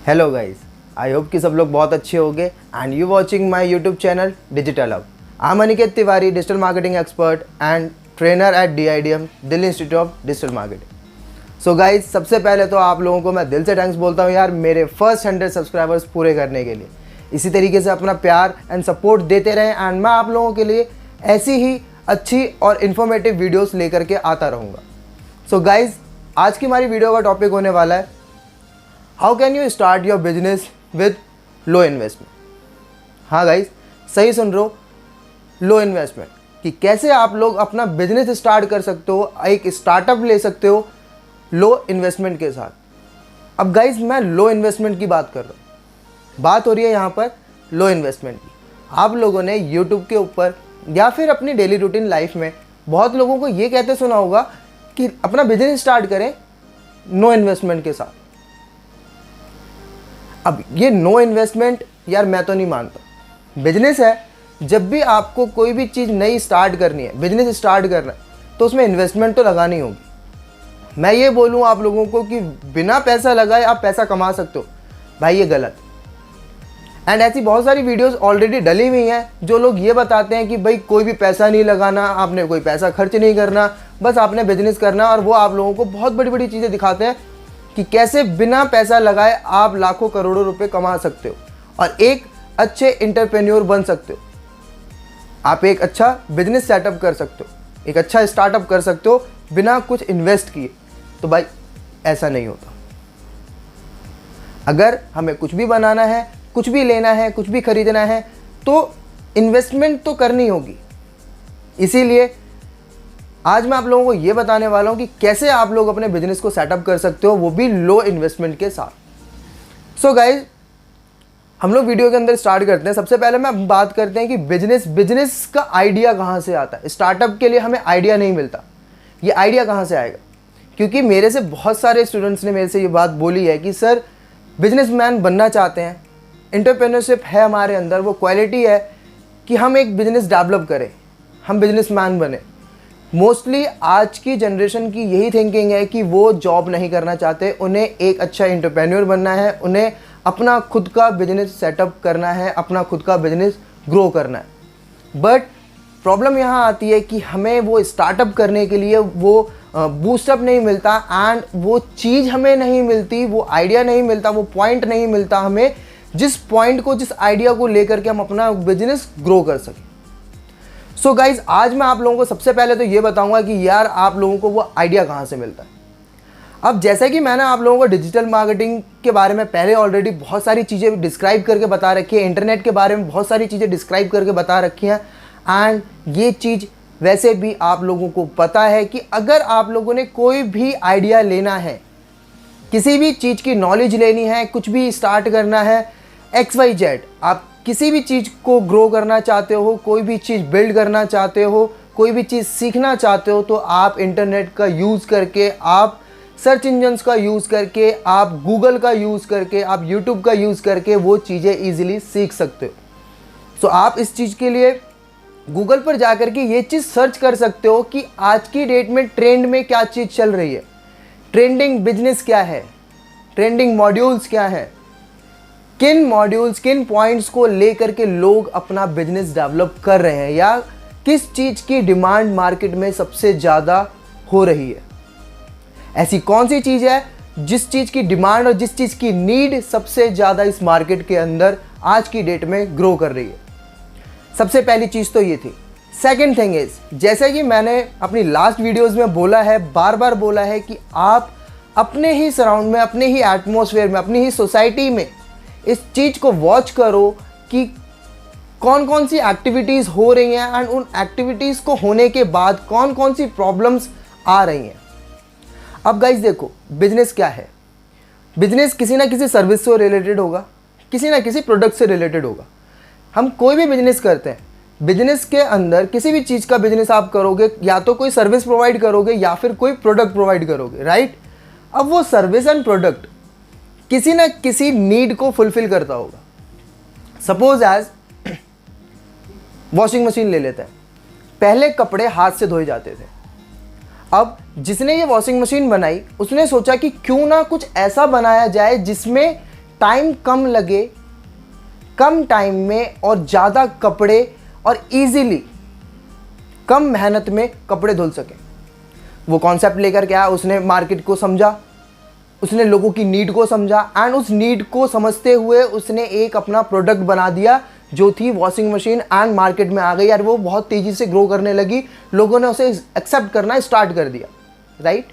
Hello guys, I hope कि सब लोग बहुत अच्छे होंगे and you watching my YouTube channel digital hub. I am Aniket Tiwari, digital marketing expert and trainer at DIDM, Delhi institute of digital marketing. So guys, सबसे पहले तो आप लोगों को मैं दिल से थैंक्स बोलता हूँ यार, मेरे फर्स्ट 100 सब्सक्राइबर्स पूरे करने के लिए। इसी तरीके से अपना प्यार एंड सपोर्ट देते रहें एंड मैं आप लोगों के लिए ऐसी ही अच्छी और इन्फॉर्मेटिव वीडियोस लेकर के आता रहूँगा। सो गाइस, आज की हमारी वीडियो का टॉपिक होने वाला है how can you start your business with low investment. हाँ गाइस, सही सुन रहे हो, लो इन्वेस्टमेंट, कि कैसे आप लोग अपना बिजनेस स्टार्ट कर सकते हो, एक स्टार्टअप ले सकते हो लो इन्वेस्टमेंट के साथ। अब गाइस, मैं लो इन्वेस्टमेंट की बात कर रहा हूँ, बात हो रही है यहाँ पर लो इन्वेस्टमेंट की। आप लोगों ने यूट्यूब के ऊपर या फिर अपनी डेली रूटीन लाइफ में बहुत लोगों को ये कहते सुना होगा कि अपना बिजनेस स्टार्ट करें नो इन्वेस्टमेंट के साथ। अब ये नो इन्वेस्टमेंट यार मैं तो नहीं मानता। बिजनेस है, जब भी आपको कोई भी चीज़ नई स्टार्ट करनी है, बिजनेस स्टार्ट करना है, तो उसमें इन्वेस्टमेंट तो लगानी होगी। मैं ये बोलूँ आप लोगों को कि बिना पैसा लगाए आप पैसा कमा सकते हो, भाई ये गलत। एंड ऐसी बहुत सारी वीडियोस ऑलरेडी डली हुई हैं जो लोग ये बताते हैं कि भाई कोई भी पैसा नहीं लगाना, आपने कोई पैसा खर्च नहीं करना, बस आपने बिजनेस करना। और वो आप लोगों को बहुत बड़ी बड़ी चीज़ें दिखाते हैं कि कैसे बिना पैसा लगाए आप लाखों करोड़ों रुपए कमा सकते हो और एक अच्छे एंटरप्रेन्योर बन सकते हो। आप एक अच्छा बिजनेस सेटअप कर सकते हो, एक अच्छा स्टार्टअप कर सकते हो बिना कुछ इन्वेस्ट किए। तो भाई ऐसा नहीं होता। अगर हमें कुछ भी बनाना है, कुछ भी लेना है, कुछ भी खरीदना है, तो इन्वेस्टमेंट तो करनी होगी। इसीलिए आज मैं आप लोगों को ये बताने वाला हूँ कि कैसे आप लोग अपने बिजनेस को सेटअप कर सकते हो, वो भी लो इन्वेस्टमेंट के साथ। सो गाइज, हम लोग वीडियो के अंदर स्टार्ट करते हैं। सबसे पहले मैं बात करते हैं कि बिजनेस का आइडिया कहाँ से आता है। स्टार्टअप के लिए हमें आइडिया नहीं मिलता, ये आइडिया कहाँ से आएगा? क्योंकि मेरे से बहुत सारे स्टूडेंट्स ने मेरे से ये बात बोली है कि सर बिजनेसमैन बनना चाहते हैं, एंटरप्रेन्योरशिप है हमारे अंदर, वो क्वालिटी है कि हम एक बिजनेस डेवलप करें, हम बिजनेसमैन बने। मोस्टली आज की जनरेशन की यही थिंकिंग है कि वो जॉब नहीं करना चाहते, उन्हें एक अच्छा एंटरप्रेन्योर बनना है, उन्हें अपना खुद का बिजनेस सेटअप करना है, अपना खुद का बिजनेस ग्रो करना है। बट प्रॉब्लम यहाँ आती है कि हमें वो स्टार्टअप करने के लिए वो बूस्टअप नहीं मिलता एंड वो चीज़ हमें नहीं मिलती, वो आइडिया नहीं मिलता, वो पॉइंट नहीं मिलता हमें, जिस पॉइंट को, जिस आइडिया को लेकर के हम अपना बिजनेस ग्रो कर सकें। सो गाइज, आज मैं आप लोगों को सबसे पहले तो ये बताऊंगा कि यार आप लोगों को वो आइडिया कहाँ से मिलता है। अब जैसे कि मैंने आप लोगों को डिजिटल मार्केटिंग के बारे में पहले ऑलरेडी बहुत सारी चीज़ें डिस्क्राइब करके बता रखी है, इंटरनेट के बारे में बहुत सारी चीज़ें डिस्क्राइब करके बता रखी हैं। एंड ये चीज़ वैसे भी आप लोगों को पता है कि अगर आप लोगों ने कोई भी आइडिया लेना है, किसी भी चीज़ की नॉलेज लेनी है, कुछ भी स्टार्ट करना है, XYZ, आप किसी भी चीज़ को ग्रो करना चाहते हो, कोई भी चीज़ बिल्ड करना चाहते हो, कोई भी चीज़ सीखना चाहते हो, तो आप इंटरनेट का यूज़ करके, आप सर्च इंजन्स का यूज़ करके, आप गूगल का यूज़ करके, आप यूट्यूब का यूज़ करके वो चीज़ें ईजिली सीख सकते हो। सो आप इस चीज़ के लिए गूगल पर जा कर के ये चीज़ सर्च कर सकते हो कि आज की डेट में ट्रेंड में क्या चीज़ चल रही है, ट्रेंडिंग बिजनेस क्या है, ट्रेंडिंग मॉड्यूल्स क्या है, किन मॉड्यूल्स, किन पॉइंट्स को लेकर के लोग अपना बिजनेस डेवलप कर रहे हैं, या किस चीज़ की डिमांड मार्केट में सबसे ज़्यादा हो रही है। ऐसी कौन सी चीज़ है जिस चीज़ की डिमांड और जिस चीज़ की नीड सबसे ज़्यादा इस मार्केट के अंदर आज की डेट में ग्रो कर रही है। सबसे पहली चीज़ तो ये थी। सेकेंड थिंग इज, जैसे कि मैंने अपनी लास्ट वीडियोज़ में बोला है, बार बार बोला है कि आप अपने ही सराउंड में, अपने ही एटमोसफेयर में, अपनी ही सोसाइटी में इस चीज़ को वॉच करो कि कौन कौन सी एक्टिविटीज़ हो रही हैं एंड उन एक्टिविटीज़ को होने के बाद कौन कौन सी प्रॉब्लम्स आ रही हैं। अब गाइस देखो, बिजनेस क्या है? बिजनेस किसी ना किसी सर्विस से रिलेटेड होगा, किसी ना किसी प्रोडक्ट से रिलेटेड होगा। हम कोई भी बिजनेस करते हैं, बिजनेस के अंदर किसी भी चीज़ का बिजनेस आप करोगे, या तो कोई सर्विस प्रोवाइड करोगे या फिर कोई प्रोडक्ट प्रोवाइड करोगे, राइट? अब वो सर्विस एंड प्रोडक्ट किसी ना किसी नीड को फुलफिल करता होगा। सपोज एज वॉशिंग मशीन ले लेते हैं। पहले कपड़े हाथ से धोए जाते थे, अब जिसने ये वॉशिंग मशीन बनाई उसने सोचा कि क्यों ना कुछ ऐसा बनाया जाए जिसमें टाइम कम लगे, कम टाइम में और ज़्यादा कपड़े और इजीली कम मेहनत में कपड़े धुल सके। वो कॉन्सेप्ट लेकर के आया, उसने मार्केट को समझा, उसने लोगों की नीड को समझा एंड उस नीड को समझते हुए उसने एक अपना प्रोडक्ट बना दिया जो थी वॉशिंग मशीन एंड मार्केट में आ गई यार, वो बहुत तेज़ी से ग्रो करने लगी, लोगों ने उसे एक्सेप्ट करना स्टार्ट कर दिया, राइट।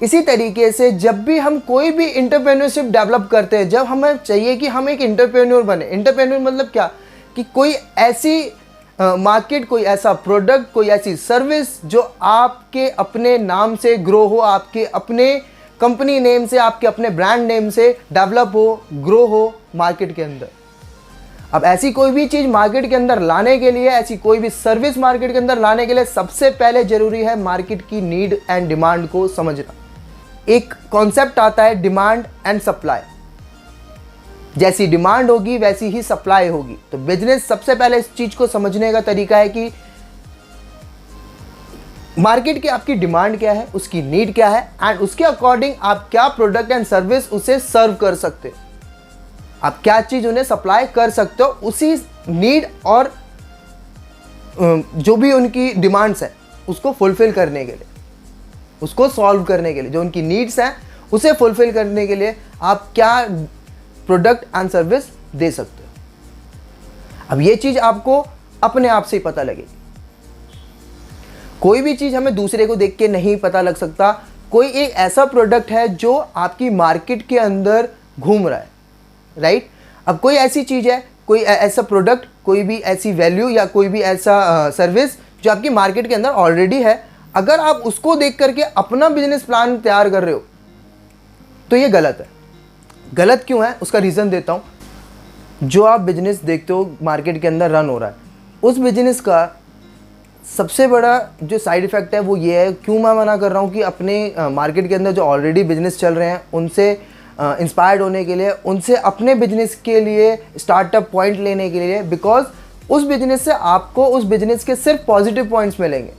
इसी तरीके से जब भी हम कोई भी एंटरप्रेन्योरशिप डेवलप करते हैं, जब हमें चाहिए कि हम एक एंटरप्रेन्योर बने। एंटरप्रेन्योर मतलब क्या, कि कोई ऐसी मार्केट, कोई ऐसा प्रोडक्ट, कोई ऐसी सर्विस जो आपके अपने नाम से ग्रो हो, आपके अपने कंपनी नेम से, आपके अपने ब्रांड नेम से डेवलप हो, ग्रो हो मार्केट के अंदर। अब ऐसी कोई भी चीज़ मार्केट के अंदर लाने के लिए, ऐसी कोई भी सर्विस मार्केट के अंदर लाने के लिए सबसे पहले ज़रूरी है मार्केट की नीड एंड डिमांड को समझना। एक कॉन्सेप्ट आता है डिमांड एंड सप्लाई। जैसी डिमांड होगी वैसी ही सप्लाई होगी। तो बिजनेस सबसे पहले इस चीज़ को समझने का तरीका है कि मार्केट की आपकी डिमांड क्या है, उसकी नीड क्या है एंड उसके अकॉर्डिंग आप क्या प्रोडक्ट एंड सर्विस उसे सर्व कर सकते हो, आप क्या चीज़ उन्हें सप्लाई कर सकते हो उसी नीड और जो भी उनकी डिमांड्स हैं उसको फुलफिल करने के लिए, उसको सॉल्व करने के लिए, जो उनकी नीड्स हैं उसे फुलफिल करने के लिए आप क्या प्रोडक्ट एंड सर्विस दे सकते हो। अब ये चीज़ आपको अपने आप से ही पता लगेगी। कोई भी चीज़ हमें दूसरे को देख के नहीं पता लग सकता। कोई एक ऐसा प्रोडक्ट है जो आपकी मार्केट के अंदर घूम रहा है, राइट। अब कोई ऐसी चीज़ है, कोई ऐसा प्रोडक्ट, कोई भी ऐसी वैल्यू या कोई भी ऐसा सर्विस जो आपकी मार्केट के अंदर ऑलरेडी है, अगर आप उसको देख करके अपना बिजनेस प्लान तैयार कर रहे हो तो ये गलत है। गलत क्यों है उसका रीज़न देता हूँ। जो आप बिजनेस देखते हो मार्केट के अंदर रन हो रहा है, उस बिजनेस का सबसे बड़ा जो साइड इफ़ेक्ट है वो ये है, क्यों मैं मना कर रहा हूँ कि अपने मार्केट के अंदर जो ऑलरेडी बिजनेस चल रहे हैं उनसे इंस्पायर्ड होने के लिए, उनसे अपने बिजनेस के लिए स्टार्टअप पॉइंट लेने के लिए, बिकॉज उस बिजनेस से आपको उस बिजनेस के सिर्फ पॉजिटिव पॉइंट्स मिलेंगे।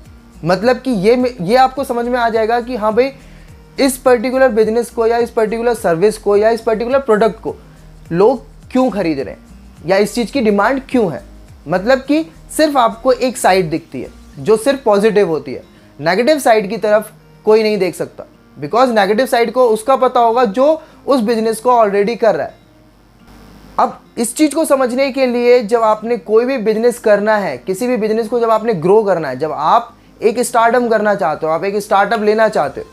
मतलब कि ये आपको समझ में आ जाएगा कि हाँ भाई, इस पर्टिकुलर बिजनेस को या इस पर्टिकुलर सर्विस को या इस पर्टिकुलर प्रोडक्ट को लोग क्यों खरीद रहे हैं या इस चीज़ की डिमांड क्यों है। मतलब कि सिर्फ आपको एक साइड दिखती है जो सिर्फ पॉजिटिव होती है, नेगेटिव साइड की तरफ कोई नहीं देख सकता, बिकॉज नेगेटिव साइड को उसका पता होगा जो उस बिजनेस को ऑलरेडी कर रहा है। अब इस चीज़ को समझने के लिए जब आपने कोई भी बिजनेस करना है, किसी भी बिजनेस को जब आपने ग्रो करना है, जब आप एक स्टार्टअप करना चाहते हो, आप एक स्टार्टअप लेना चाहते हो,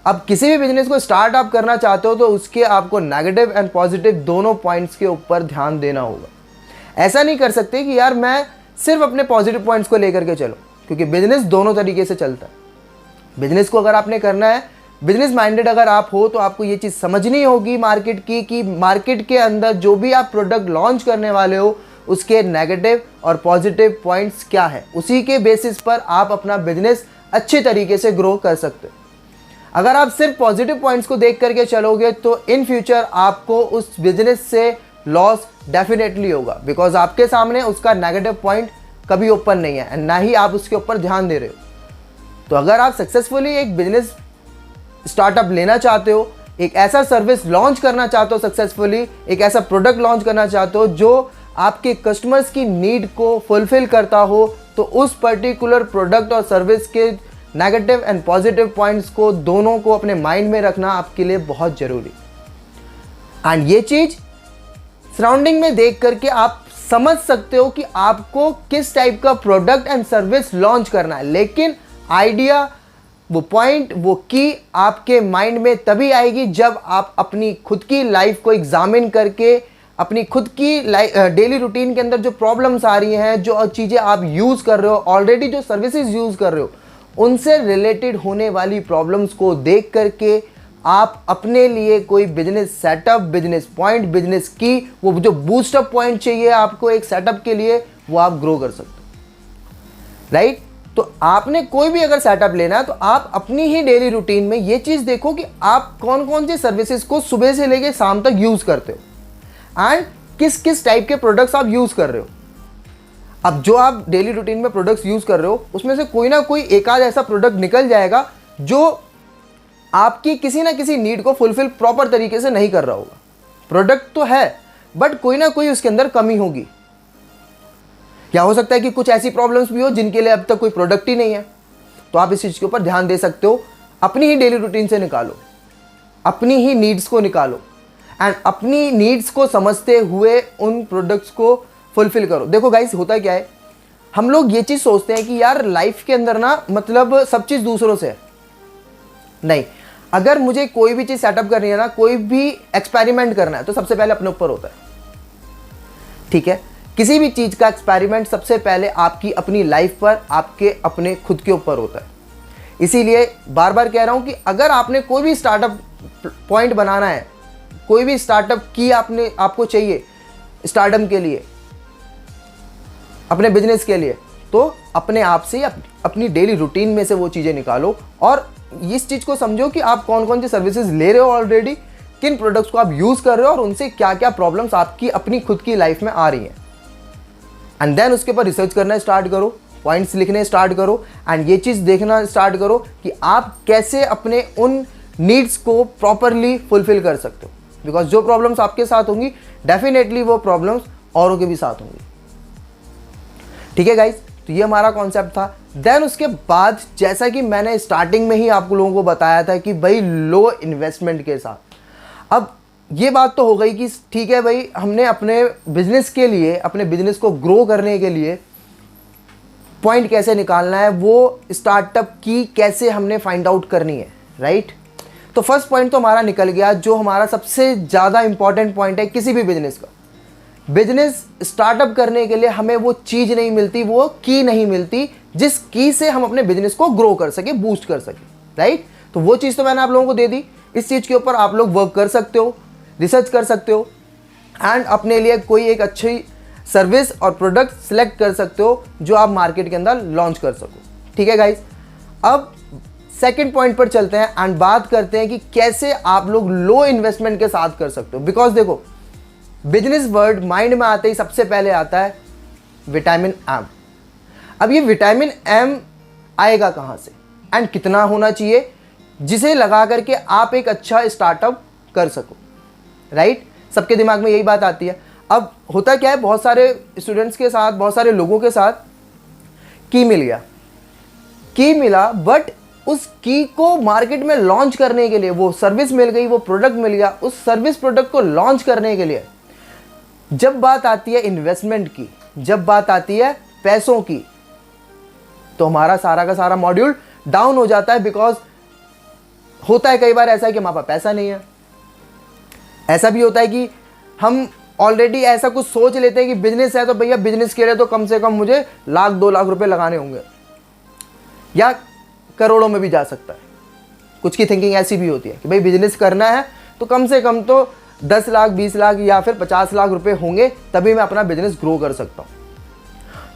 अब किसी भी बिजनेस को स्टार्टअप करना चाहते हो तो उसके आपको नेगेटिव एंड पॉजिटिव दोनों पॉइंट्स के ऊपर ध्यान देना होगा। ऐसा नहीं कर सकते कि यार मैं सिर्फ अपने पॉजिटिव पॉइंट्स को लेकर के चलो, क्योंकि बिजनेस दोनों तरीके से चलता है। बिजनेस को अगर आपने करना है, बिजनेस माइंडेड अगर आप हो, तो आपको ये चीज़ समझनी होगी मार्केट की कि मार्केट के अंदर जो भी आप प्रोडक्ट लॉन्च करने वाले हो उसके नेगेटिव और पॉजिटिव पॉइंट्स क्या है, उसी के बेसिस पर आप अपना बिजनेस अच्छे तरीके से ग्रो कर सकते हो। अगर आप सिर्फ पॉजिटिव पॉइंट्स को देख करके चलोगे तो इन फ्यूचर आपको उस बिजनेस से लॉस डेफिनेटली होगा, बिकॉज आपके सामने उसका नेगेटिव पॉइंट कभी ओपन नहीं है एंड ना ही आप उसके ऊपर ध्यान दे रहे हो। तो अगर आप सक्सेसफुली एक बिजनेस स्टार्टअप लेना चाहते हो, एक ऐसा सर्विस लॉन्च करना चाहते हो सक्सेसफुली, एक ऐसा प्रोडक्ट लॉन्च करना चाहते हो जो आपके कस्टमर्स की नीड को फुलफिल करता हो, तो उस पर्टिकुलर प्रोडक्ट और सर्विस के नेगेटिव एंड पॉजिटिव पॉइंट्स को दोनों को अपने माइंड में रखना आपके लिए बहुत ज़रूरी। एंड ये चीज़ सराउंडिंग में देख करके आप समझ सकते हो कि आपको किस टाइप का प्रोडक्ट एंड सर्विस लॉन्च करना है, लेकिन आइडिया, वो पॉइंट, वो की आपके माइंड में तभी आएगी जब आप अपनी खुद की लाइफ को एग्जामिन करके, अपनी खुद की डेली रूटीन के अंदर जो प्रॉब्लम्स आ रही हैं, जो चीज़ें आप यूज़ कर रहे हो, ऑलरेडी जो सर्विसेज यूज़ कर रहे हो, उनसे रिलेटेड होने वाली प्रॉब्लम्स को देख करके आप अपने लिए कोई business setup, business point, business की, वो जो बूस्टअप पॉइंट चाहिए आपको एक सेटअप के लिए, वो आप ग्रो कर सकते हो, राइट। तो आपने कोई भी अगर सेटअप लेना है तो आप अपनी ही डेली रूटीन में ये चीज़ देखो कि आप कौन कौन से सर्विसेज को सुबह से लेकर शाम तक यूज़ करते हो एंड किस किस टाइप के प्रोडक्ट्स आप यूज़ कर रहे हो। अब जो आप डेली रूटीन में प्रोडक्ट्स यूज़ कर रहे हो उसमें से कोई ना कोई एक आध ऐसा प्रोडक्ट निकल जाएगा जो आपकी किसी ना किसी नीड को फुलफिल प्रॉपर तरीके से नहीं कर रहा होगा, प्रोडक्ट तो है बट कोई ना कोई उसके अंदर कमी होगी। क्या हो सकता है कि कुछ ऐसी प्रॉब्लम्स भी हो जिनके लिए अब तक कोई प्रोडक्ट ही नहीं है। तो आप इस चीज़ के ऊपर ध्यान दे सकते हो, अपनी ही डेली रूटीन से निकालो, अपनी ही नीड्स को निकालो एंड अपनी नीड्स को समझते हुए उन प्रोडक्ट्स को फुलफिल करो। देखो गाइस, होता क्या है, हम लोग ये चीज़ सोचते हैं कि यार लाइफ के अंदर ना मतलब सब चीज़ दूसरों से है। नहीं, अगर मुझे कोई भी चीज़ सेटअप करनी है ना, कोई भी एक्सपेरिमेंट करना है तो सबसे पहले अपने ऊपर होता है। ठीक है, किसी भी चीज़ का एक्सपेरिमेंट सबसे पहले आपकी अपनी लाइफ पर, आपके अपने खुद के ऊपर होता है। इसीलिए बार बार कह रहा हूं कि अगर आपने कोई भी स्टार्टअप पॉइंट बनाना है, कोई भी स्टार्टअप की आपको चाहिए स्टार्टअप के लिए, अपने बिजनेस के लिए, तो अपने आप से अपनी डेली रूटीन में से वो चीज़ें निकालो और इस चीज़ को समझो कि आप कौन कौन सी सर्विसेज ले रहे हो ऑलरेडी, किन प्रोडक्ट्स को आप यूज़ कर रहे हो और उनसे क्या क्या प्रॉब्लम्स आपकी अपनी खुद की लाइफ में आ रही हैं। एंड देन उसके ऊपर रिसर्च करना स्टार्ट करो, पॉइंट्स लिखने स्टार्ट करो एंड ये चीज़ देखना स्टार्ट करो कि आप कैसे अपने उन नीड्स को प्रॉपरली फुलफिल कर सकते हो। बिकॉज जो प्रॉब्लम्स आपके साथ होंगी डेफिनेटली वो प्रॉब्लम्स औरों के भी साथ होंगी। ठीक है गाइज, तो ये हमारा कॉन्सेप्ट था। देन उसके बाद जैसा कि मैंने स्टार्टिंग में ही आप लोगों को बताया था कि भाई लो इन्वेस्टमेंट के साथ, अब ये बात तो हो गई कि ठीक है भाई, हमने अपने बिजनेस के लिए, अपने बिजनेस को ग्रो करने के लिए पॉइंट कैसे निकालना है, वो स्टार्टअप की कैसे हमने फाइंड आउट करनी है, राइट। तो फर्स्ट पॉइंट तो हमारा निकल गया, जो हमारा सबसे ज़्यादा इंपॉर्टेंट पॉइंट है किसी भी बिजनेस का। बिजनेस स्टार्टअप करने के लिए हमें वो चीज़ नहीं मिलती, वो की नहीं मिलती जिस की से हम अपने बिजनेस को ग्रो कर सके, बूस्ट कर सके, राइट। तो वो चीज़ तो मैंने आप लोगों को दे दी। इस चीज़ के ऊपर आप लोग वर्क कर सकते हो, रिसर्च कर सकते हो एंड अपने लिए कोई एक अच्छी सर्विस और प्रोडक्ट सेलेक्ट कर सकते हो जो आप मार्केट के अंदर लॉन्च कर सको। ठीक है गाइज, अब सेकंड पॉइंट पर चलते हैं एंड बात करते हैं कि कैसे आप लोग लो इन्वेस्टमेंट के साथ कर सकते हो। बिकॉज देखो, बिजनेस वर्ड माइंड में आते ही सबसे पहले आता है विटामिन एम। अब ये विटामिन एम आएगा कहाँ से एंड कितना होना चाहिए जिसे लगा करके आप एक अच्छा स्टार्टअप कर सको, राइट। सबके दिमाग में यही बात आती है। अब होता क्या है, बहुत सारे स्टूडेंट्स के साथ, बहुत सारे लोगों के साथ की मिला बट उस की को मार्केट में लॉन्च करने के लिए, वो सर्विस मिल गई, वो प्रोडक्ट मिल गया, उस सर्विस प्रोडक्ट को लॉन्च करने के लिए जब बात आती है इन्वेस्टमेंट की, जब बात आती है पैसों की, तो हमारा सारा का सारा मॉड्यूल डाउन हो जाता है। बिकॉज होता है कई बार ऐसा है कि हमारे पास पैसा नहीं है। ऐसा भी होता है कि हम ऑलरेडी ऐसा कुछ सोच लेते हैं कि बिजनेस है तो भैया बिजनेस के लिए तो कम से कम मुझे 1-2 लाख रुपए लगाने होंगे, या करोड़ों में भी जा सकता है। कुछ की थिंकिंग ऐसी भी होती है कि भाई बिजनेस करना है तो कम से कम तो 10 लाख, 20 लाख या फिर 50 लाख रुपए होंगे तभी मैं अपना बिजनेस ग्रो कर सकता हूँ।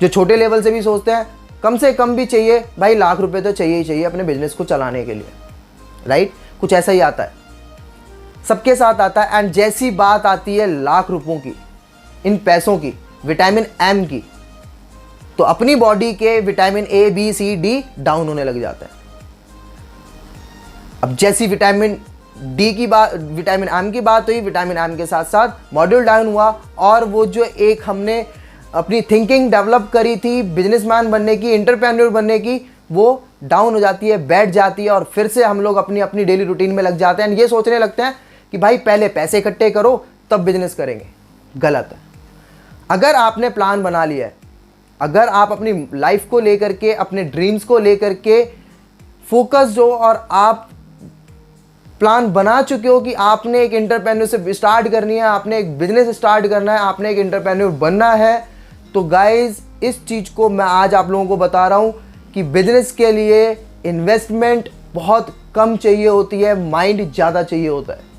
जो छोटे लेवल से भी सोचते हैं कम से कम भी चाहिए भाई, लाख रुपए तो चाहिए ही चाहिए अपने बिजनेस को चलाने के लिए, राइट। कुछ ऐसा ही आता है, सबके साथ आता है। एंड जैसी बात आती है लाख रुपयों की, इन पैसों की, विटामिन एम की, तो अपनी बॉडी के vitamin A, B, C, D down होने लग जाता है। अब जैसी विटामिन डी की बात, विटामिन एम की बात हुई, विटामिन एम के साथ साथ मॉड्यूल डाउन हुआ और वो जो एक हमने अपनी थिंकिंग डेवलप करी थी बिजनेसमैन बनने की, एंटरप्रेन्योर बनने की, वो डाउन हो जाती है, बैठ जाती है और फिर से हम लोग अपनी अपनी डेली रूटीन में लग जाते हैं। ये सोचने लगते हैं कि भाई पहले पैसे इकट्ठे करो तब बिजनेस करेंगे। गलत है। अगर आपने प्लान बना लिया है, अगर आप अपनी लाइफ को लेकर के, अपने ड्रीम्स को लेकर के फोकस्ड हो और आप प्लान बना चुके हो कि आपने एक एंटरप्रेन्योरशिप स्टार्ट करनी है, आपने एक बिजनेस स्टार्ट करना है, आपने एक एंटरप्रेन्योर बनना है, तो गाइज इस चीज़ को मैं आज आप लोगों को बता रहा हूँ कि बिजनेस के लिए इन्वेस्टमेंट बहुत कम चाहिए होती है, माइंड ज़्यादा चाहिए होता है।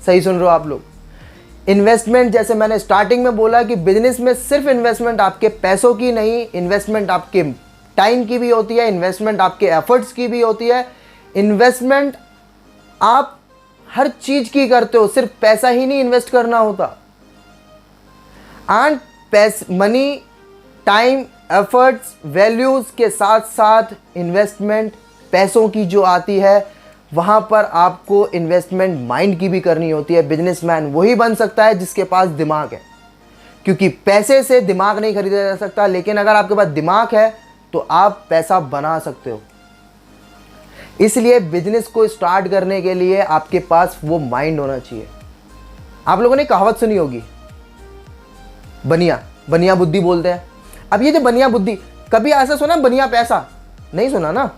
सही सुन रहे हो आप लोग। इन्वेस्टमेंट, जैसे मैंने स्टार्टिंग में बोला कि बिजनेस में सिर्फ इन्वेस्टमेंट आपके पैसों की नहीं, इन्वेस्टमेंट आपके टाइम की भी होती है, इन्वेस्टमेंट आपके एफर्ट्स की भी होती है, इन्वेस्टमेंट आप हर चीज की करते हो, सिर्फ पैसा ही नहीं इन्वेस्ट करना होता। And money, time, efforts, values के साथ साथ इन्वेस्टमेंट पैसों की जो आती है वहाँ पर आपको इन्वेस्टमेंट माइंड की भी करनी होती है। बिजनेसमैन वही बन सकता है जिसके पास दिमाग है, क्योंकि पैसे से दिमाग नहीं खरीदा जा सकता, लेकिन अगर आपके पास दिमाग है तो आप पैसा बना सकते हो। इसलिए बिजनेस को स्टार्ट करने के लिए आपके पास वो माइंड होना चाहिए। आप लोगों ने कहावत सुनी होगी, बनिया बनिया बुद्धि बोलते हैं। अब ये जो बनिया बुद्धि, कभी ऐसा सुना बनिया पैसा? नहीं सुना ना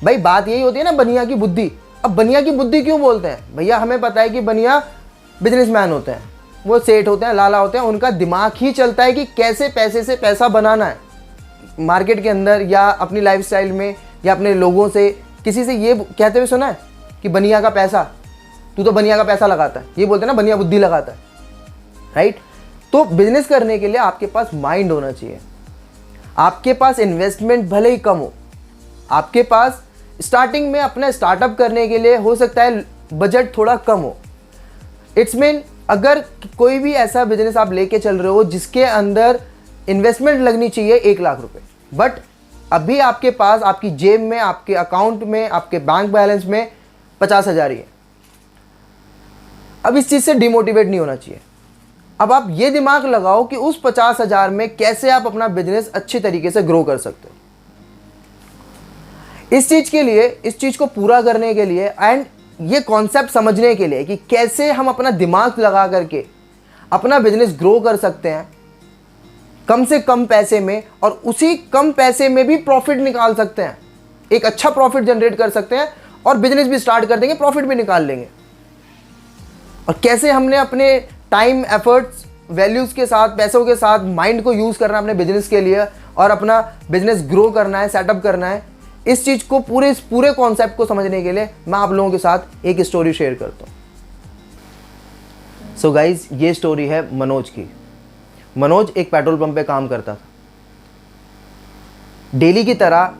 भाई। बात यही होती है ना, बनिया की बुद्धि। अब बनिया की बुद्धि क्यों बोलते हैं भैया? हमें पता है कि बनिया बिजनेसमैन होते हैं, वो सेठ होते हैं, लाला होते हैं, उनका दिमाग ही चलता है कि कैसे पैसे से पैसा बनाना है मार्केट के अंदर, या अपनी लाइफस्टाइल में, या अपने लोगों से किसी से ये कहते हुए सुना है कि बनिया का पैसा, तू तो बनिया का पैसा लगाता है, ये बोलते हैं ना बनिया बुद्धि लगाता है, राइट। तो बिजनेस करने के लिए आपके पास माइंड होना चाहिए। आपके पास इन्वेस्टमेंट भले ही कम हो, आपके पास स्टार्टिंग में अपना स्टार्टअप करने के लिए हो सकता है बजट थोड़ा कम हो। इट्स मीन अगर कोई भी ऐसा बिजनेस आप लेके चल रहे हो जिसके अंदर इन्वेस्टमेंट लगनी चाहिए 1 लाख रुपए, बट अभी आपके पास, आपकी जेब में, आपके अकाउंट में, आपके बैंक बैलेंस में 50,000 ही है। अब इस चीज़ से डिमोटिवेट नहीं होना चाहिए। अब आप ये दिमाग लगाओ कि उस 50,000 में कैसे आप अपना बिजनेस अच्छी तरीके से ग्रो कर सकते हो। इस चीज़ के लिए, इस चीज़ को पूरा करने के लिए एंड ये कॉन्सेप्ट समझने के लिए कि कैसे हम अपना दिमाग लगा करके अपना बिजनेस ग्रो कर सकते हैं कम से कम पैसे में, और उसी कम पैसे में भी प्रॉफिट निकाल सकते हैं, एक अच्छा प्रॉफिट जनरेट कर सकते हैं और बिजनेस भी स्टार्ट कर देंगे, प्रॉफिट भी निकाल लेंगे। और कैसे हमने अपने टाइम, एफर्ट्स, वैल्यूज़ के साथ, पैसों के साथ माइंड को यूज़ करना है अपने बिजनेस के लिए और अपना बिजनेस ग्रो करना है, सेटअप करना है। इस चीज़ को, इस पूरे कॉन्सेप्ट को समझने के लिए मैं आप लोगों के साथ एक स्टोरी शेयर करता हूँ। सो गाइज, ये स्टोरी है मनोज की। मनोज एक पेट्रोल पंप पे काम करता था। डेली की तरह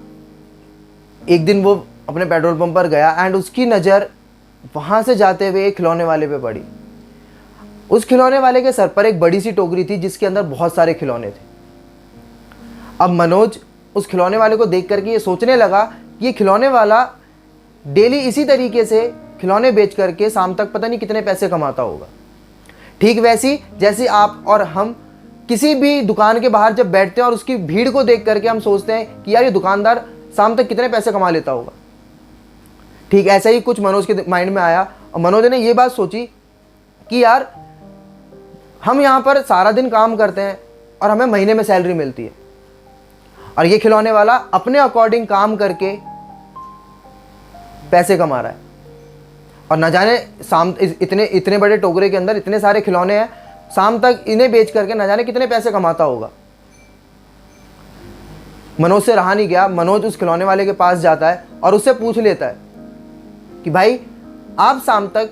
एक दिन वो अपने पेट्रोल पंप पर गया एंड उसकी नज़र वहाँ से जाते हुए एक खिलौने वाले पे पड़ी। उस खिलौने वाले के सर पर एक बड़ी सी टोकरी थी जिसके अंदर बहुत सारे खिलौने थे। अब मनोज उस खिलौने वाले को देख करके ये सोचने लगा कि ये खिलौने वाला डेली इसी तरीके से खिलौने बेच करके शाम तक पता नहीं कितने पैसे कमाता होगा। ठीक वैसी जैसे आप और हम किसी भी दुकान के बाहर जब बैठते हैं और उसकी भीड़ को देख करके हम सोचते हैं कि यार ये दुकानदार शाम तक कितने पैसे कमा लेता होगा। ठीक ऐसा ही कुछ मनोज के माइंड में आया और मनोज ने ये बात सोची कि यार हम यहाँ पर सारा दिन काम करते हैं और हमें महीने में सैलरी मिलती है, और ये खिलौने वाला अपने अकॉर्डिंग काम करके पैसे कमा रहा है, और न जाने शाम इतने बड़े टोकरे के अंदर इतने सारे खिलौने हैं, शाम तक इन्हें बेच करके न जाने कितने पैसे कमाता होगा। मनोज से रहा नहीं गया। मनोज उस खिलौने वाले के पास जाता है और उससे पूछ लेता है कि भाई आप शाम तक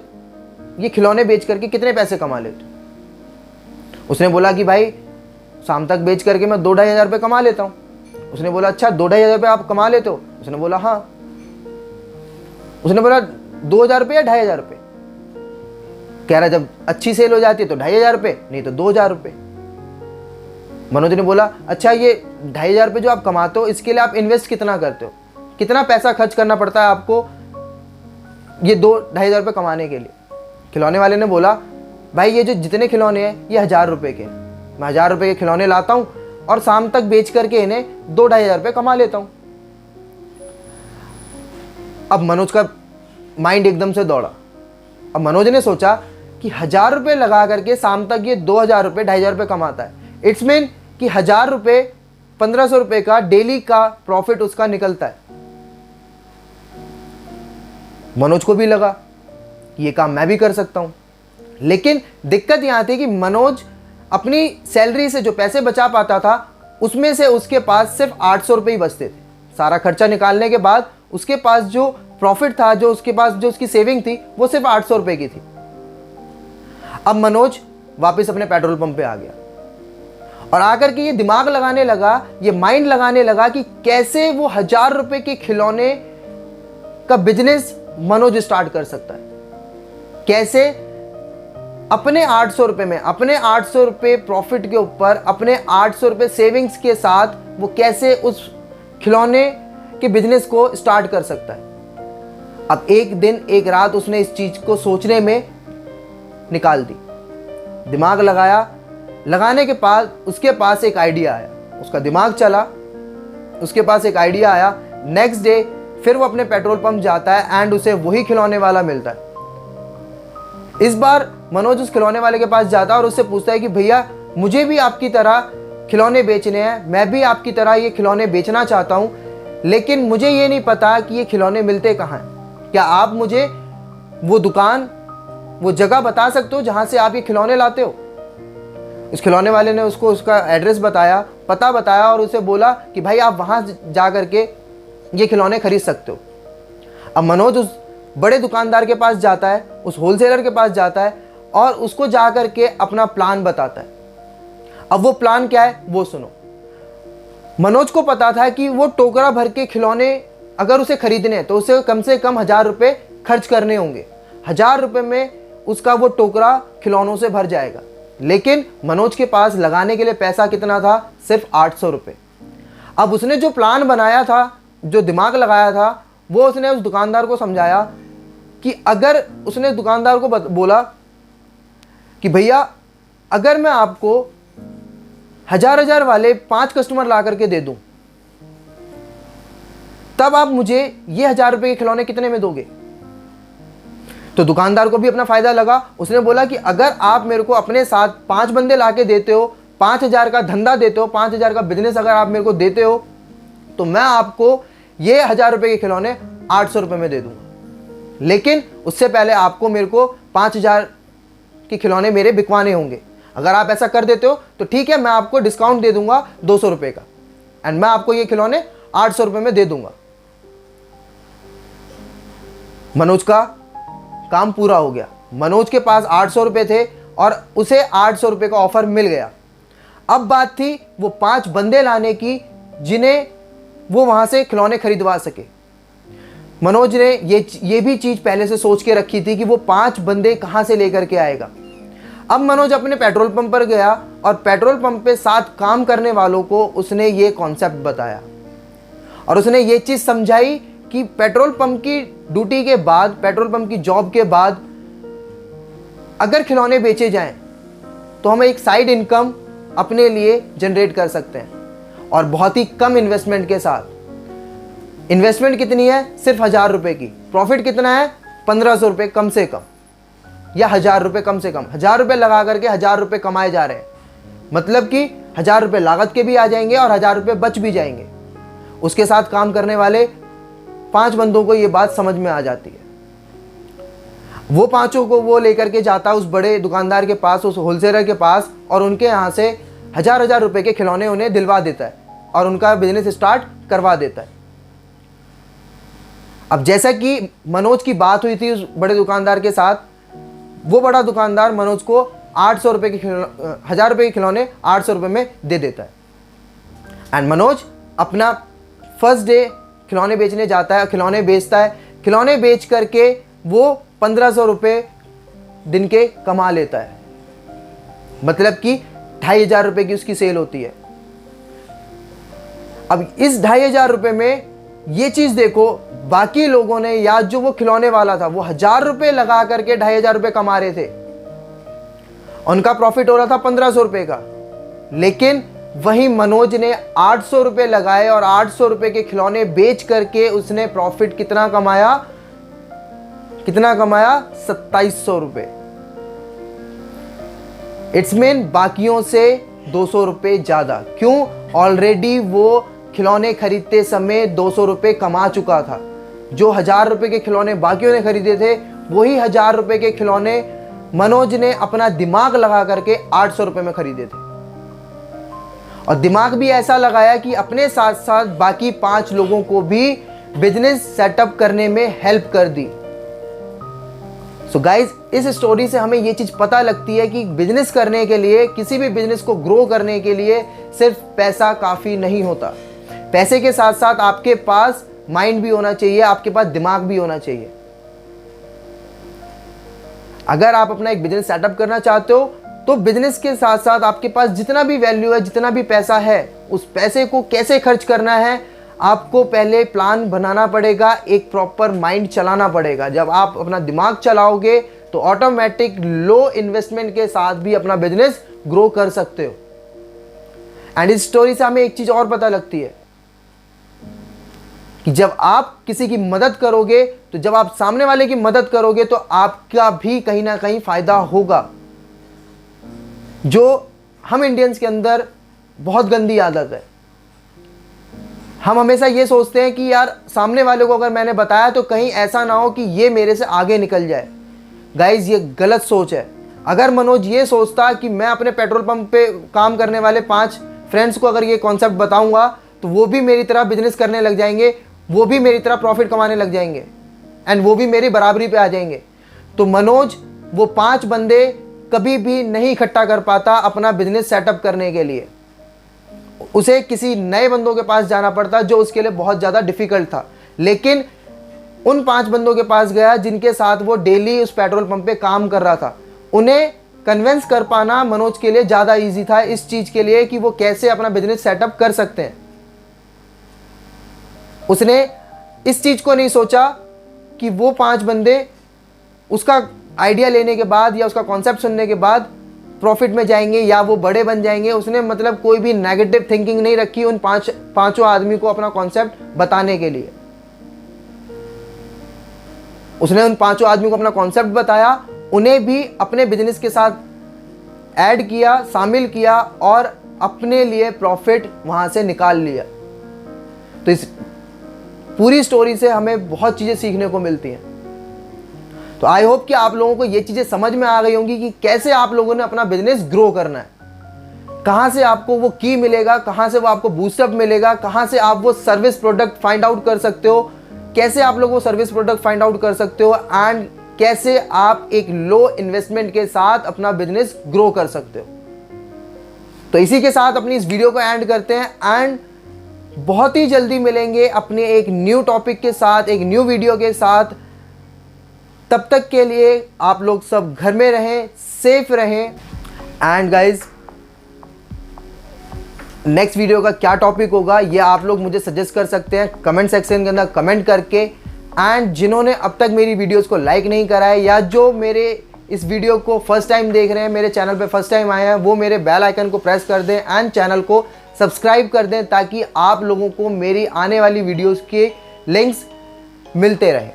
ये खिलौने बेच करके कितने पैसे कमा लेते हो? उसने बोला कि भाई शाम तक बेच करके मैं 2-2.5 हज़ार रुपये कमा लेता हूँ। उसने बोला अच्छा 2-2.5 हज़ार रुपये आप कमा लेते हो? उसने बोला हाँ। उसने बोला 2,000 रुपये या 2,500 रुपये? कह रहा जब अच्छी सेल हो जाती है तो 2,500 रुपये, नहीं तो 2,000 रुपये। मनोज ने बोला अच्छा ये 2,500 रुपये जो आप कमाते हो इसके लिए आप इन्वेस्ट कितना करते हो, कितना पैसा खर्च करना पड़ता है आपको ये 2-2.5 रुपये कमाने के लिए? खिलौने वाले ने बोला भाई ये जो जितने खिलौने हैं ये 1,000 रुपये के, मैं 1,000 रुपये के खिलौने लाता हूँ और शाम तक बेच करके इन्हें 2-2.5 रुपये कमा लेता हूँ। अब मनोज का माइंड एकदम से दौड़ा। अब मनोज ने सोचा कि 1,000 रुपये लगा करके शाम तक ये 2,000 रुपये 2,500 रुपये कमाता है। इट्स मीन कि 1,000 रुपये 1,500 रुपये का डेली का प्रॉफिट उसका निकलता है। मनोज को भी लगा कि ये काम मैं भी कर सकता हूँ, लेकिन दिक्कत यहाँ थी कि मनोज अपनी सैलरी से जो पैसे बचा पाता था उसमें से उसके पास सिर्फ 800 रुपये ही बचते थे। सारा खर्चा निकालने के बाद उसके पास जो प्रॉफिट था, जो उसके पास जो उसकी सेविंग थी वो सिर्फ 800 रुपये की थी। अब मनोज वापस अपने पेट्रोल पंप पे आ गया और आकर के ये दिमाग लगाने लगा, ये माइंड लगाने लगा कि कैसे वो 1,000 रुपये के खिलौने का बिजनेस मनोज स्टार्ट कर सकता है। कैसे अपने 800 रुपये में, अपने 800 रुपये प्रॉफिट के ऊपर, अपने 800 रुपये सेविंग्स के साथ वो कैसे उस खिलौने के बिजनेस को स्टार्ट कर सकता है। अब एक दिन एक रात उसने इस चीज़ को सोचने में निकाल दी, दिमाग लगाया। लगाने के बाद उसके पास एक आइडिया आया, उसका दिमाग चला, उसके पास एक आइडिया आया। नेक्स्ट डे फिर वो अपने पेट्रोल पंप जाता है एंड उसे वही खिलौने वाला मिलता है। इस बार मनोज उस खिलौने वाले के पास जाता है और उससे पूछता है कि भैया मुझे भी आपकी तरह खिलौने बेचने हैं, मैं भी आपकी तरह ये खिलौने बेचना चाहता हूँ, लेकिन मुझे ये नहीं पता कि ये खिलौने मिलते कहाँ हैं। क्या आप मुझे वो दुकान, वो जगह बता सकते हो जहाँ से आप ये खिलौने लाते हो? उस खिलौने वाले ने उसको उसका एड्रेस बताया, पता बताया और उसे बोला कि भाई आप वहाँ जा कर के ये खिलौने खरीद सकते हो। अब मनोज उस बड़े दुकानदार के पास जाता है, उस होलसेलर के पास जाता है और उसको जा कर के अपना प्लान बताता है। अब वो प्लान क्या है वो सुनो। मनोज को पता था कि वो टोकरा भर के खिलौने अगर उसे खरीदने हैं तो उसे कम से कम 1000 रुपये खर्च करने होंगे। 1000 रुपये में उसका वो टोकरा खिलौनों से भर जाएगा। लेकिन मनोज के पास लगाने के लिए पैसा कितना था? सिर्फ 800 रुपये। अब उसने जो प्लान बनाया था, जो दिमाग लगाया था, वो उसने उस दुकानदार को समझाया कि अगर उसने दुकानदार को बोला कि भैया अगर मैं आपको 1000 वाले 5 कस्टमर ला करके दे दूं, तब आप मुझे ये 1000 रुपये के खिलौने कितने में दोगे? तो दुकानदार को भी अपना फायदा लगा। उसने बोला कि अगर आप मेरे को अपने साथ 5 बंदे ला के देते हो, 5000 का धंधा देते हो, 5000 का बिजनेस अगर आप मेरे को देते हो, तो मैं आपको ये 1000 रुपये के खिलौने 800 रुपये में दे दूंगा। लेकिन उससे पहले आपको मेरे को 5000 के खिलौने मेरे बिकवाने होंगे। अगर आप ऐसा कर देते हो तो ठीक है, मैं आपको डिस्काउंट दे दूंगा 200 रुपये का एंड मैं आपको ये खिलौने 800 रुपये में दे दूंगा। मनोज का काम पूरा हो गया। मनोज के पास 800 रुपये थे और उसे 800 रुपये का ऑफर मिल गया। अब बात थी वो 5 बंदे लाने की जिन्हें वो वहां से खिलौने खरीदवा सके। मनोज ने ये भी चीज पहले से सोच के रखी थी कि वो 5 बंदे कहां से लेकर के आएगा। अब मनोज अपने पेट्रोल पंप पर गया और पेट्रोल पंप पे 7 काम करने वालों को उसने ये कॉन्सेप्ट बताया और उसने ये चीज समझाई कि पेट्रोल पंप की ड्यूटी के बाद, पेट्रोल पंप की जॉब के बाद अगर खिलौने बेचे जाएं तो हम एक साइड इनकम अपने लिए जनरेट कर सकते हैं और बहुत ही कम इन्वेस्टमेंट के साथ। इन्वेस्टमेंट कितनी है? सिर्फ 1000 रुपये की। प्रॉफिट कितना है? 1500 रुपये कम से कम या 1000 रुपये कम से कम। 1000 रुपये लगा करके 1000 रुपये कमाए जा रहे हैं, मतलब कि 1000 रुपये लागत के भी आ जाएंगे और 1000 रुपये बच भी जाएंगे। उसके साथ काम करने वाले 5 बंदों को ये बात समझ में आ जाती है। वो 5 को वो लेकर के जाता है उस बड़े दुकानदार के पास, उस होलसेलर के पास, और उनके यहाँ से 1000 रुपये के खिलौने उन्हें दिलवा देता है और उनका बिजनेस स्टार्ट करवा देता है। अब जैसा कि मनोज की बात हुई थी उस बड़े दुकानदार के साथ, वो बड़ा दुकानदार मनोज को 800 रुपये के 1000 रुपये के खिलौने 800 रुपये में दे देता है एंड मनोज अपना फर्स्ट डे खिलौने बेचने जाता है, खिलौने बेचता है। खिलौने बेच करके वो 1500 रुपये दिन के कमा लेता है, मतलब कि 2500 रुपये की उसकी सेल होती है। अब इस 2500 रुपये में ये चीज देखो, बाकी लोगों ने या जो वो खिलौने वाला था वो 1000 रुपये लगा करके 2500 रुपये कमा रहे थे, उनका प्रॉफिट हो रहा था 1500 रुपये का। लेकिन वहीं मनोज ने 800 रुपये लगाए और 800 रुपये के खिलौने बेच करके उसने प्रॉफिट कितना कमाया? 2700 रुपये। इट्स मीन बाकियों से 200 रुपये ज्यादा। क्यों? ऑलरेडी वो खिलौने खरीदते समय 200 रुपये कमा चुका था। जो 1000 रुपये के खिलौने बाकियों ने खरीदे थे, वही 1000 रुपये के खिलौने मनोज ने अपना दिमाग लगा करके 800 रुपये में खरीदे थे। और दिमाग भी ऐसा लगाया कि अपने साथ साथ बाकी 5 लोगों को भी बिजनेस सेटअप करने में हेल्प कर दी। सो गाइज, इस स्टोरी से हमें ये चीज पता लगती है कि बिजनेस करने के लिए, किसी भी बिजनेस को ग्रो करने के लिए सिर्फ पैसा काफी नहीं होता। पैसे के साथ साथ आपके पास माइंड भी होना चाहिए, आपके पास दिमाग भी होना चाहिए। अगर आप अपना एक बिजनेस सेटअप करना चाहते हो तो बिजनेस के साथ साथ आपके पास जितना भी वैल्यू है, जितना भी पैसा है, उस पैसे को कैसे खर्च करना है आपको पहले प्लान बनाना पड़ेगा, एक प्रॉपर माइंड चलाना पड़ेगा। जब आप अपना दिमाग चलाओगे तो ऑटोमेटिक लो इन्वेस्टमेंट के साथ भी अपना बिजनेस ग्रो कर सकते हो। एंड इस स्टोरी से हमें एक चीज और पता लगती है कि जब आप किसी की मदद करोगे, तो जब आप सामने वाले की मदद करोगे तो आपका भी कहीं ना कहीं फायदा होगा। जो हम इंडियंस के अंदर बहुत गंदी आदत है, हम हमेशा ये सोचते हैं कि यार सामने वाले को अगर मैंने बताया तो कहीं ऐसा ना हो कि ये मेरे से आगे निकल जाए। गाइज, ये गलत सोच है। अगर मनोज ये सोचता कि मैं अपने पेट्रोल पंप पे काम करने वाले 5 फ्रेंड्स को अगर ये कॉन्सेप्ट बताऊंगा तो वो भी मेरी तरह बिजनेस करने लग जाएंगे, वो भी मेरी तरह प्रॉफिट कमाने लग जाएंगे एंड वो भी मेरी बराबरी पे आ जाएंगे। तो मनोज वो 5 बंदे कभी भी नहीं इकट्ठा कर पाता अपना बिजनेस सेटअप करने के लिए। उसे किसी नए बंदों के पास जाना पड़ता जो उसके लिए बहुत ज़्यादा डिफिकल्ट था। लेकिन उन 5 बंदों के पास गया जिनके साथ वो डेली उस पेट्रोल पंप पे काम कर रहा था। उन्हें कन्विंस कर पाना मनोज के लिए ज़्यादा इजी था इस चीज़ के लिए कि वो कैसे अपना बिजनेस सेटअप कर सकते हैं। उसने इस चीज़ को नहीं सोचा कि वो 5 बंदे उसका आइडिया लेने के बाद या उसका कॉन्सेप्ट सुनने के बाद प्रॉफिट में जाएंगे या वो बड़े बन जाएंगे। उसने मतलब कोई भी नेगेटिव थिंकिंग नहीं रखी उन पांचों आदमी को अपना कॉन्सेप्ट बताने के लिए। उसने उन 5 आदमी को अपना कॉन्सेप्ट बताया, उन्हें भी अपने बिजनेस के साथ ऐड किया, शामिल किया और अपने लिए प्रॉफिट वहां से निकाल लिया। तो इस पूरी स्टोरी से हमें बहुत चीजें सीखने को मिलती हैं। तो आई होप कि आप लोगों को ये चीजें समझ में आ गई होंगी कि कैसे आप लोगों ने अपना बिजनेस ग्रो करना है, कहां से आपको वो की मिलेगा, कहां से वो आपको बूस्टअप मिलेगा, कहां से आप वो सर्विस प्रोडक्ट फाइंड आउट कर सकते हो, कैसे आप लोग वो सर्विस प्रोडक्ट फाइंड आउट कर सकते हो एंड कैसे आप एक लो इन्वेस्टमेंट के साथ अपना बिजनेस ग्रो कर सकते हो। तो इसी के साथ अपनी इस वीडियो को एंड करते हैं एंड बहुत ही जल्दी मिलेंगे अपने एक न्यू टॉपिक के साथ, एक न्यू वीडियो के साथ। तब तक के लिए आप लोग सब घर में रहें, सेफ रहें एंड गाइज नेक्स्ट वीडियो का क्या टॉपिक होगा ये आप लोग मुझे सजेस्ट कर सकते हैं कमेंट सेक्शन के अंदर कमेंट करके। एंड जिन्होंने अब तक मेरी वीडियोस को लाइक नहीं करा है या जो मेरे इस वीडियो को फर्स्ट टाइम देख रहे हैं, मेरे चैनल पे फर्स्ट टाइम आए हैं, वो मेरे बेल आइकन को प्रेस कर दें एंड चैनल को सब्सक्राइब कर दें ताकि आप लोगों को मेरी आने वाली वीडियोस के लिंक्स मिलते रहें।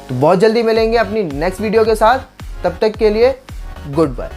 तो बहुत जल्दी मिलेंगे अपनी नेक्स्ट वीडियो के साथ, तब तक के लिए गुड बाय।